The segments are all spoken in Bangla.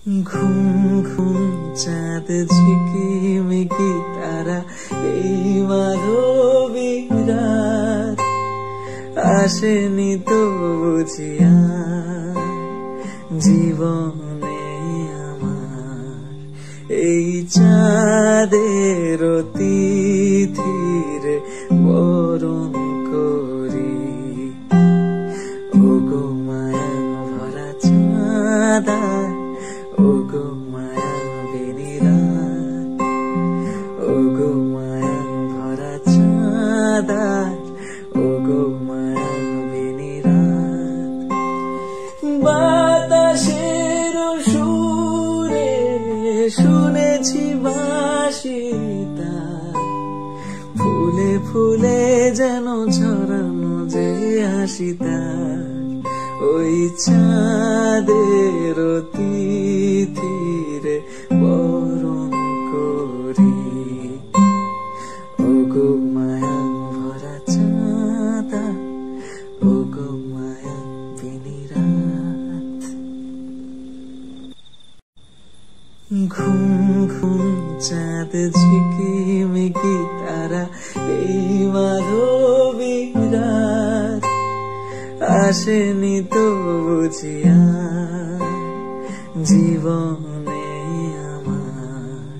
ঘুম ঘুম চাঁদ ঝিকিমিকি তারা এই মাধবী রাত আসেনি তো বুঝিয়া জীবনে আমার এই চাঁদের তিথির বরণ করি ওগো মায়া ভরা চাঁদা ওগো মায়া বেনিরাত ওগো মায়া ভরা চাঁদা ওগো মায়া বেনিরাত বাতাসের সুরে শুনেছি বাঁশি তার ফুলে ফুলে যেন ঝরানো যে হাসি তার ওই চাঁদের তিথির বরণ করি ওগো মায়া ভরা চাঁদা ওগো মায়া বেনিরাত ঘুম ঘুম চাঁদ ঝিকিমিকি তারা এই মাধবী রাত আসেনি তো বুঝিয়া জীবনে আমার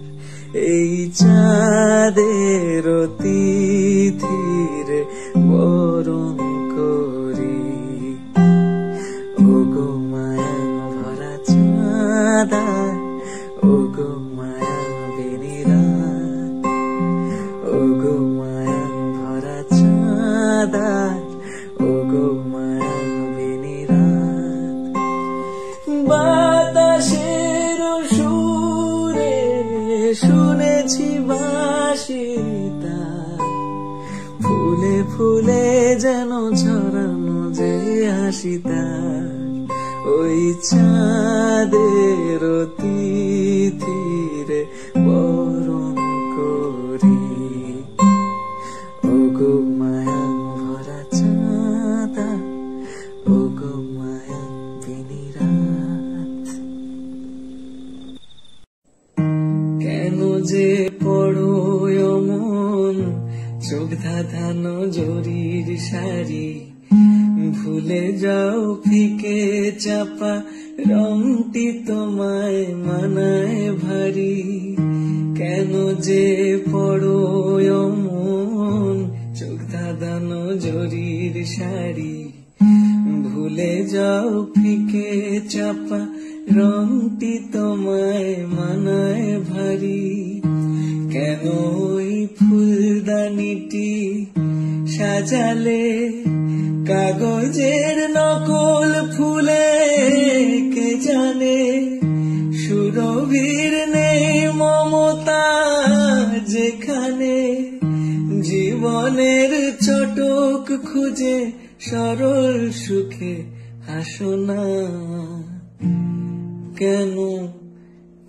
এই চাঁদের তিথির বরণ করি ওগো মায়া ভরা চাঁদা ওগো মায়া বেনিরাত ওগো মায়া ভরা চাঁদা ওগো মায়া বেনিরাত বাতাসের সুরে শুনেছি বাঁশি তার ফুলে ফুলে যেন ঝরানো যে হাসি তার ওই চাঁদের তিথির বরণ করি ওগো মায়া ভরা চাঁদা ওগো মায়া বেনিরাত কেন যে পড়ো অমন চোখ ধাঁধানো জরির শাড়ি ভুলে যাও ফিকে চাপা রংটি তোমায় মানায় ভারী কেন যে পড়ো অমন চোখ ধাঁধানো জরির শাড়ি ভুলে যাও ফিকে চাপা রংটি তোমায় মানায় ভারী কেন ওই ফুলদানিটি সাজালে কাগজের নকল ফুলে কে জানে সুরভির নেই মমতা যেখানে জীবনের চটক খুঁজে সরল সুখে হাসো না কেন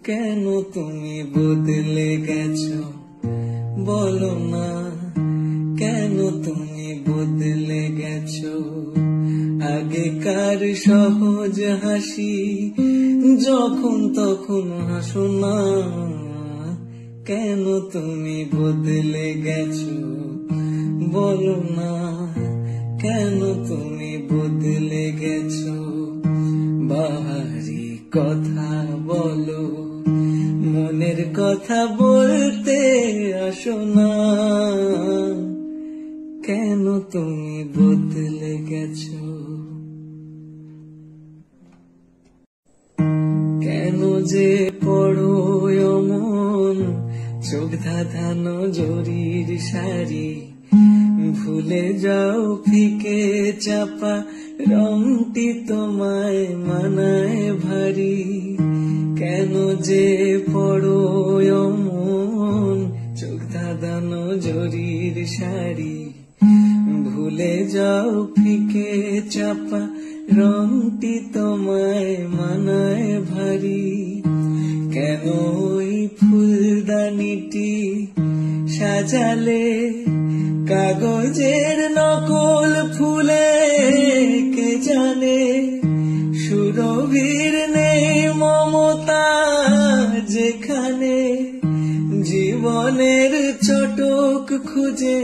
কেন তুমি বদলে গেছো বলো না কেন তুমি বদলে গেছো আগেকার সহজ হাসি যখন তখন হাসো না কেন তুমি বদলে গেছো বলো না কেন তুমি বদলে গেছো বাহারি কথা বলো মনের কথা বলতে আসো না কেন তুমি বদলে গেছো কেন যে পড়ো অমন চোখ ধাঁধানো জরির শাড়ি ভুলে যাও ফিকে চাপা রংটি তোমায় মানায় ভারী কেন যে পড়ো অমন চোখ ধাঁধানো জরির শাড়ি ভুলে যাও ফিকে চাপা রংটি তোমায় মানায় ভারী কেন ওই ফুলদানিটি সাজালে কাগজের নকল ফুলে কে জানে সুরভির নেই মমতা যেখানে জীবনের চটক খুঁজে